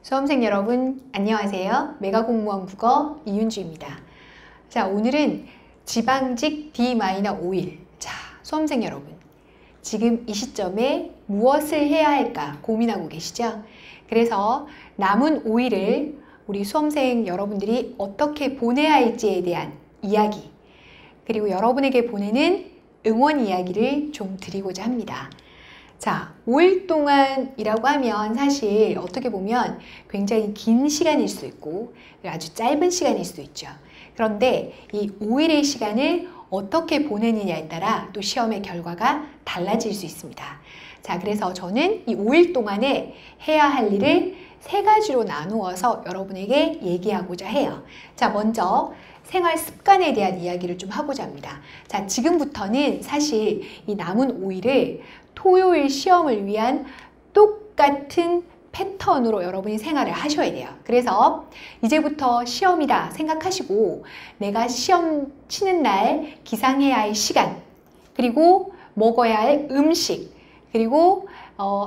수험생 여러분 안녕하세요. 메가공무원 국어 이윤주입니다. 자, 오늘은 지방직 D-5일. 자, 수험생 여러분 지금 이 시점에 무엇을 해야 할까 고민하고 계시죠? 그래서 남은 5일을 우리 수험생 여러분들이 어떻게 보내야 할지에 대한 이야기, 그리고 여러분에게 보내는 응원 이야기를 좀 드리고자 합니다. 자, 5일 동안이라고 하면 사실 어떻게 보면 굉장히 긴 시간일 수 있고 아주 짧은 시간일 수도 있죠. 그런데 이 5일의 시간을 어떻게 보내느냐에 따라 또 시험의 결과가 달라질 수 있습니다. 자, 그래서 저는 이 5일 동안에 해야 할 일을 3가지로 나누어서 여러분에게 얘기하고자 해요. 자, 먼저 생활 습관에 대한 이야기를 좀 하고자 합니다. 자, 지금부터는 사실 이 남은 5일을 토요일 시험을 위한 똑같은 패턴으로 여러분이 생활을 하셔야 돼요. 그래서 이제부터 시험이다 생각하시고 내가 시험 치는 날 기상해야 할 시간, 그리고 먹어야 할 음식, 그리고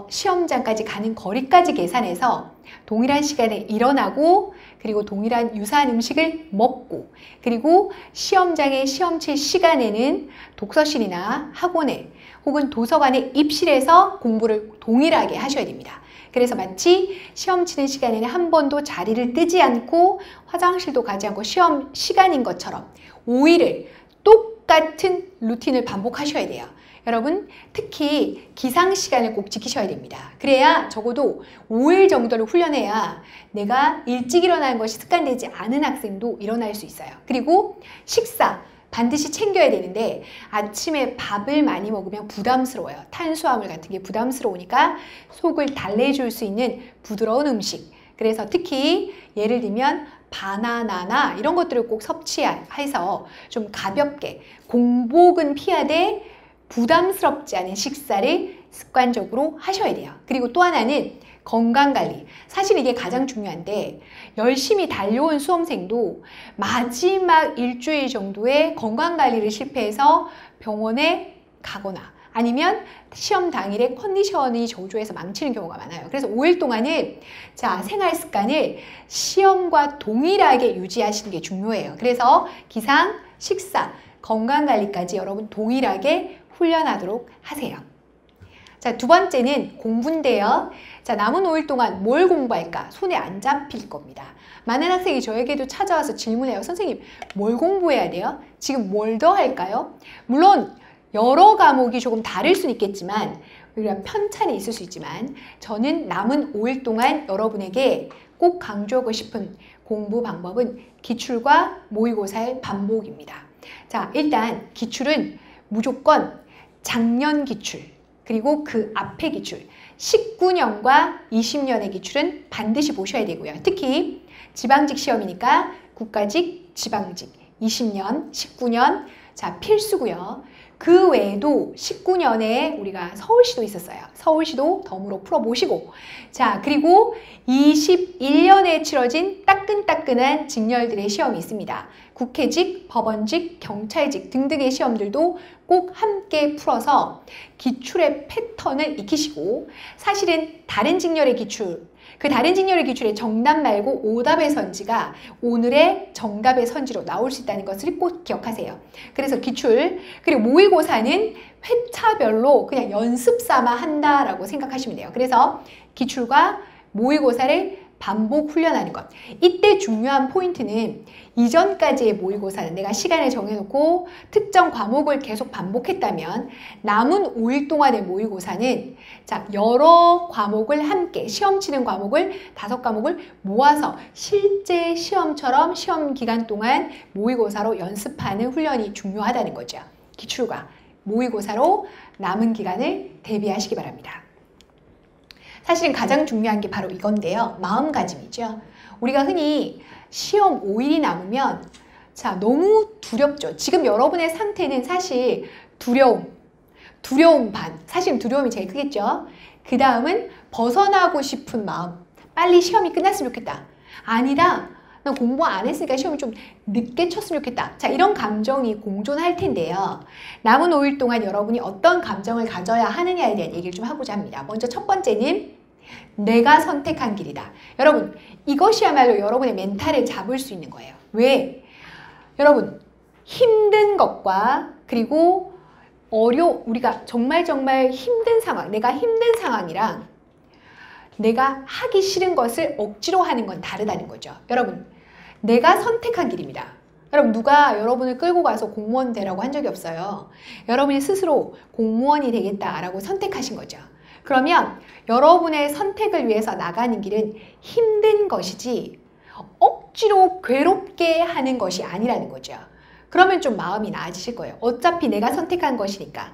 시험장까지 가는 거리까지 계산해서 동일한 시간에 일어나고, 그리고 동일한 유사한 음식을 먹고, 그리고 시험장에 시험 칠 시간에는 독서실이나 학원에 혹은 도서관에 입실해서 공부를 동일하게 하셔야 됩니다. 그래서 마치 시험 치는 시간에는 한 번도 자리를 뜨지 않고 화장실도 가지 않고 시험 시간인 것처럼 5일을 똑같은 루틴을 반복하셔야 돼요. 여러분, 특히 기상 시간을 꼭 지키셔야 됩니다. 그래야 적어도 5일 정도를 훈련해야 내가 일찍 일어나는 것이 습관되지 않은 학생도 일어날 수 있어요. 그리고 식사 반드시 챙겨야 되는데 아침에 밥을 많이 먹으면 부담스러워요. 탄수화물 같은 게 부담스러우니까 속을 달래줄 수 있는 부드러운 음식, 그래서 특히 예를 들면 바나나나 이런 것들을 꼭 섭취해서 좀 가볍게, 공복은 피하되 부담스럽지 않은 식사를 습관적으로 하셔야 돼요. 그리고 또 하나는 건강관리. 사실 이게 가장 중요한데 열심히 달려온 수험생도 마지막 일주일 정도의 건강관리를 실패해서 병원에 가거나 아니면 시험 당일에 컨디션이 저조해서 망치는 경우가 많아요. 그래서 5일 동안은 생활 습관을 시험과 동일하게 유지하시는 게 중요해요. 그래서 기상, 식사, 건강관리까지 여러분 동일하게 훈련하도록 하세요. 자, 두 번째는 공부인데요. 자, 남은 5일 동안 뭘 공부할까? 손에 안 잡힐 겁니다. 많은 학생이 저에게도 찾아와서 질문해요. 선생님, 뭘 공부해야 돼요? 지금 뭘 더 할까요? 물론 여러 과목이 조금 다를 수는 있겠지만, 우리가 편차는 있을 수 있지만, 저는 남은 5일 동안 여러분에게 꼭 강조하고 싶은 공부 방법은 기출과 모의고사의 반복입니다. 자, 일단 기출은 무조건 작년 기출, 그리고 그 앞의 기출, 19년과 20년의 기출은 반드시 보셔야 되고요. 특히 지방직 시험이니까 국가직, 지방직, 20년, 19년, 자, 필수고요. 그 외에도 19년에 우리가 서울시도 있었어요. 서울시도 덤으로 풀어보시고, 자, 그리고 21년에 치러진 따끈따끈한 직렬들의 시험이 있습니다. 국회직, 법원직, 경찰직 등등의 시험들도 꼭 함께 풀어서 기출의 패턴을 익히시고, 사실은 다른 직렬의 기출, 그 다른 직렬의 기출의 정답 말고 오답의 선지가 오늘의 정답의 선지로 나올 수 있다는 것을 꼭 기억하세요. 그래서 기출, 그리고 모의고사는 회차별로 그냥 연습 삼아 한다라고 생각하시면 돼요. 그래서 기출과 모의고사를 반복 훈련하는 것. 이때 중요한 포인트는 이전까지의 모의고사는 내가 시간을 정해놓고 특정 과목을 계속 반복했다면 남은 5일 동안의 모의고사는 여러 과목을 함께, 시험 치는 과목을 5과목을 모아서 실제 시험처럼 시험 기간 동안 모의고사로 연습하는 훈련이 중요하다는 거죠. 기출과 모의고사로 남은 기간을 대비하시기 바랍니다. 사실은 가장 중요한 게 바로 이건데요. 마음가짐이죠. 우리가 흔히 시험 5일이 남으면 너무 두렵죠. 지금 여러분의 상태는 사실 두려움 반. 사실 두려움이 제일 크겠죠. 그 다음은 벗어나고 싶은 마음. 빨리 시험이 끝났으면 좋겠다. 아니다. 난 공부 안 했으니까 시험이 좀 늦게 쳤으면 좋겠다. 자, 이런 감정이 공존할 텐데요. 남은 5일 동안 여러분이 어떤 감정을 가져야 하느냐에 대한 얘기를 좀 하고자 합니다. 먼저 첫 번째는 내가 선택한 길이다. 여러분, 이것이야말로 여러분의 멘탈을 잡을 수 있는 거예요. 왜? 여러분, 힘든 것과 그리고 우리가 정말 힘든 상황, 내가 힘든 상황이랑 내가 하기 싫은 것을 억지로 하는 건 다르다는 거죠. 여러분, 내가 선택한 길입니다. 여러분, 누가 여러분을 끌고 가서 공무원 되라고 한 적이 없어요. 여러분이 스스로 공무원이 되겠다라고 선택하신 거죠. 그러면 여러분의 선택을 위해서 나가는 길은 힘든 것이지 억지로 괴롭게 하는 것이 아니라는 거죠. 그러면 좀 마음이 나아지실 거예요. 어차피 내가 선택한 것이니까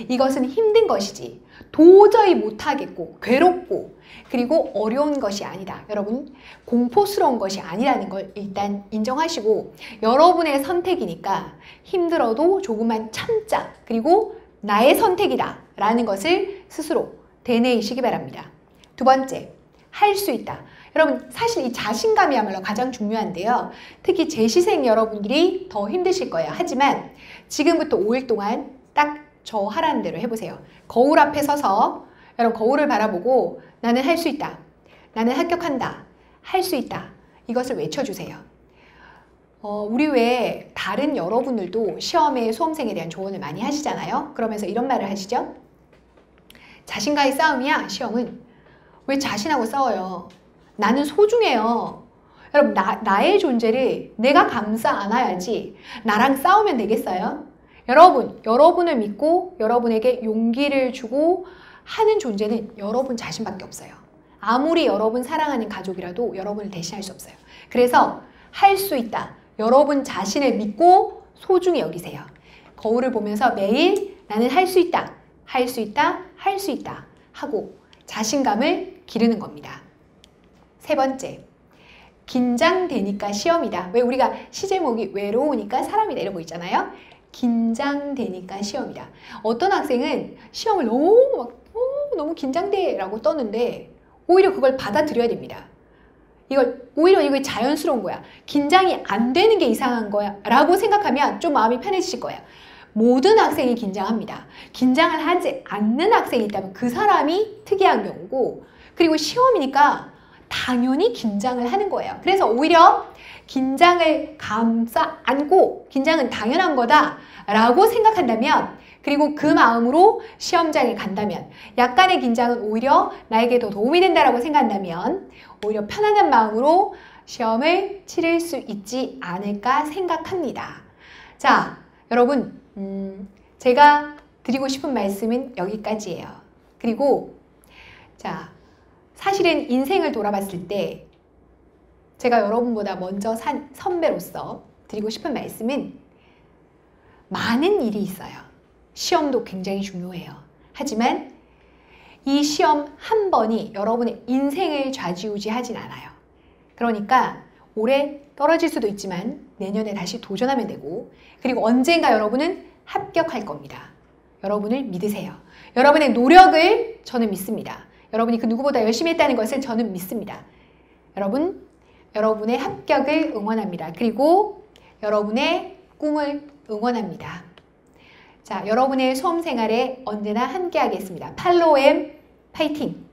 이것은 힘든 것이지 도저히 못하겠고 괴롭고 그리고 어려운 것이 아니다. 여러분, 공포스러운 것이 아니라는 걸 일단 인정하시고 여러분의 선택이니까 힘들어도 조금만 참자. 그리고 나의 선택이다 라는 것을 스스로 되뇌이시기 바랍니다. 두 번째, 할 수 있다. 여러분, 사실 이 자신감이야말로 가장 중요한데요. 특히 재시생 여러분들이 더 힘드실 거예요. 하지만 지금부터 5일 동안 딱 저 하라는 대로 해보세요. 거울 앞에 서서 여러분 거울을 바라보고 나는 할 수 있다. 나는 합격한다. 할 수 있다. 이것을 외쳐주세요. 우리 외에 다른 여러분들도 시험에 수험생에 대한 조언을 많이 하시잖아요. 그러면서 이런 말을 하시죠. 자신과의 싸움이야, 시험은. 왜 자신하고 싸워요? 나는 소중해요. 여러분, 나의 존재를 내가 감싸 안아야지 나랑 싸우면 되겠어요? 여러분을 믿고 여러분에게 용기를 주고 하는 존재는 여러분 자신밖에 없어요. 아무리 여러분 사랑하는 가족이라도 여러분을 대신할 수 없어요. 그래서 할 수 있다. 여러분 자신을 믿고 소중히 여기세요. 거울을 보면서 매일 나는 할 수 있다. 할 수 있다. 할 수 있다. 하고 자신감을 기르는 겁니다. 세 번째, 긴장되니까 시험이다. 왜 우리가 시제목이 외로우니까 사람이다 이러고 있잖아요. 긴장되니까 시험이다. 어떤 학생은 시험을 너무 긴장돼 라고 떴는데 오히려 그걸 받아들여야 됩니다. 오히려 이거 자연스러운 거야. 긴장이 안 되는 게 이상한 거야 라고 생각하면 좀 마음이 편해지실 거예요. 모든 학생이 긴장합니다. 긴장을 하지 않는 학생이 있다면 그 사람이 특이한 경우고, 그리고 시험이니까 당연히 긴장을 하는 거예요. 그래서 오히려 긴장을 감싸 안고 긴장은 당연한 거다 라고 생각한다면, 그리고 그 마음으로 시험장에 간다면, 약간의 긴장은 오히려 나에게 더 도움이 된다라고 생각한다면 오히려 편안한 마음으로 시험을 치를 수 있지 않을까 생각합니다. 자, 여러분, 제가 드리고 싶은 말씀은 여기까지예요. 그리고 자, 사실은 인생을 돌아봤을 때 제가 여러분보다 먼저 산 선배로서 드리고 싶은 말씀은 많은 일이 있어요. 시험도 굉장히 중요해요. 하지만 이 시험 한 번이 여러분의 인생을 좌지우지하진 않아요. 그러니까 올해 떨어질 수도 있지만 내년에 다시 도전하면 되고, 그리고 언젠가 여러분은 합격할 겁니다. 여러분을 믿으세요. 여러분의 노력을 저는 믿습니다. 여러분이 그 누구보다 열심히 했다는 것을 저는 믿습니다. 여러분의 합격을 응원합니다. 그리고 여러분의 꿈을 응원합니다. 자, 여러분의 수험생활에 언제나 함께 하겠습니다. 팔로우엠 파이팅!